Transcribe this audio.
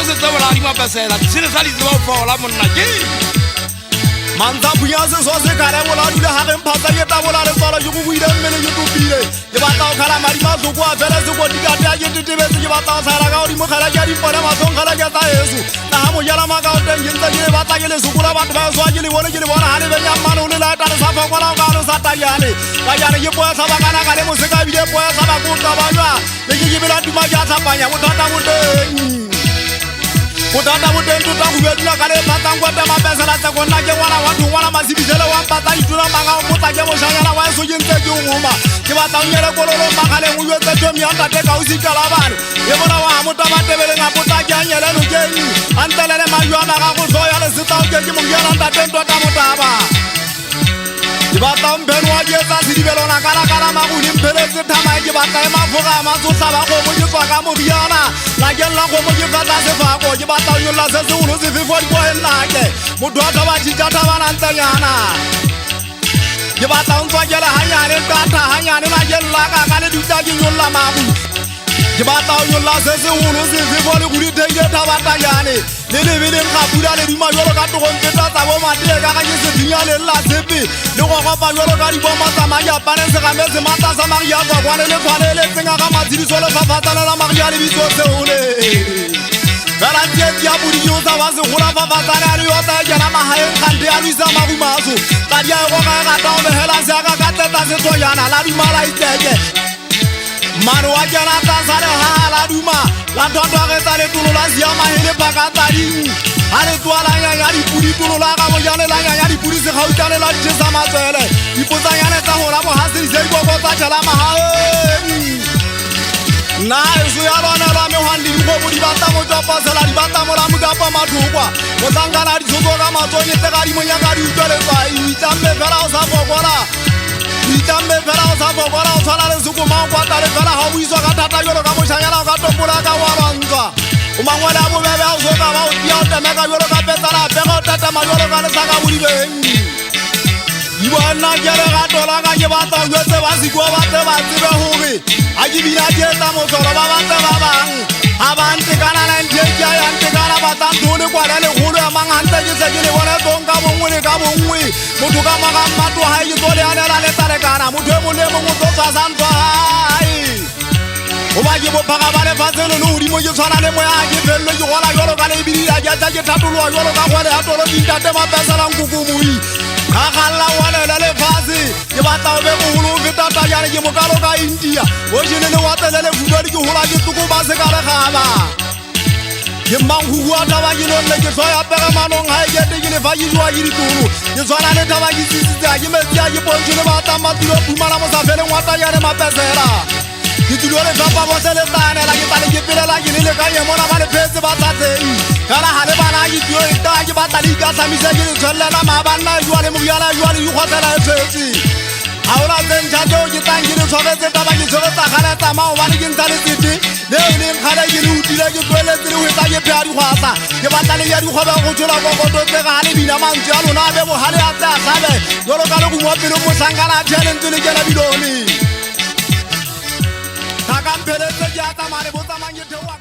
se tseba Phunya Mapesela tsile sa ditse ba fola monna ke Manta Phunya se so se kare mola dule ha re mphatsa ke tabola le tsala ke go buile mmele ke topile ke batla go khala madi ma tloko a fela se go dikate ya ke tetebetse ke batla go tsala ka di mogala ke di pone ma tsong khala ke tsa Yesu ta ha mo yala ma ka o teng ntse ke batla ke le sukula batho ba swa ke le bona ha le benya mano le la ta le sa fa kwa ka re sa Tajane ke poa sa bakana ka le mo se ka bile poa sa ba go ka ba jwa le ke bela duma ja sa panya mo thata mo teng Kutata mutentu ta kubedula kale patangwa ta Mapesela tsa kona ke ngwana wa ngwana masibisele wa pata ituna manga o mota ke mo shanyana wa so jintse ke ngoma ke batla nyele kololo makale mo yetse to mi anta te ka usika la bana e bona wa mota matebele na pota ke nyele no keni antelele majwana ga go zoya le sita o ke mo ngena nta tento ta motaba ke batla mbenwa ke tsa sidibelo na kala magudi mpheletse thama ke batla e mafoga matsosa ba go mo ke tswa ka mo biana la ke la go mo ke fata se fa go ke batla yo la se se ulo se fifo di go enake motho a tla ba tshita taba na ntanyana ke batla ntwa ke la hanyane tata hanyane na ke la ka le ditla ke nyolla mabu ke batla yo la se se ulo se fifo le go di tenge taba Tajane le bele ga pula le dima jolo ka togo nteta tsa bo mate ka ga ke se dinya le la sepe le go gopa jolo ka di bo mata ma ya pare se ga metse mata sa maria go kwa le tshwane le tsenga ga matsidi so le fa fatana la maria le bitso se ole garantie ya budi yo tsa ba se gola fa fatana le yo ta jana mahae khande a luisa magumazo ka dia go ga ta o behela se ka ka teta se toyana la di mala iteke mano wa jana ta sale ha la duma la twa re ta le tulo la sia mahele pakatari ale twala ya di pudi tulo la ga mo jane la ya di pudi se ga utane la tshesa matsele ipotsa yana tsa hora bo hasiri se go go tsa jala mahae na eso ya bana la me handi go bodi bata mo tsa pasela di bata mo la mugapa mathokwa mo tsangana di tsoko ga matsonye te ga di mo nyaka di utele tsa itambe fela o sa bogora itambe fela o sa bogora o tsala le suku ma kwa ta le fela ha o iswa ka thata jolo ka mo shanyana ka topola ka wa bantswa o mangwele a bobebe a o soka ba o tia o temeka jolo ka petsana pega o tatama jolo ka lesaka bodibeng di bona kere ga tola ka ke batla o jwetse ba sikoa bate ba tsebe gore a ke bina ke etsa motsoro ba bate ba bang ga ba ntekana na nteke ya ntekana batlanto le kwala le golo ya mangante ke se ke le bone tong ka bongwe le ka bongwe motho ka maga mmato ga e ke tlo le anela le talekana motho e mole mongwe tlo tsa santwa gae o ba ke bophaga ba lefatshe le godimo ke tshwana le moya ke felelo ke gola jolo ka lebidi ya ketsa ke thatoloa jolo ka kgwele ya tolo dintate Mapeselang kukumoi ga galla walela lefatshe ke batla o be mogolo o feta Tajane ke mokalo ka India o jele le watelele fudadi ke gola ke toko ba se ka le gaba ke manghugu a taba ke nonne ke tlo ya pega manong ga e kete ke lefa ke jwa ke ditolo ke tshwana le taba ke tsitsitse a ke metsi a ke pontse le batang matilo phumana mosafeleng wa Tajane Mapesela ke tulo le fapa bo se le tsanela ke tale ke pelela ke le ka yemona ba le phetse ba tsatseng kana ha le bana ke tlo e ta ke batla le ka tsamise ke le tshwellela ma banna jwa le mogala jwa le ikgotlela e phetse ha ola tsen tjhatso ke tang ke le tshwaretse taba ke tshwaretse gale tsama o ba le ke ntsa le tsete le le khale ke le utile ke tsweletse le wetsa ke phya di gwasa ke batla le ya di ghoba go tsola go go tse ga le bina mantsi a lona be bo hale a tsa sabe jolo ka le go mo pele mo sangana challenge le ke la bidoni Takamperetse ya tsamane bo tsamanye thewa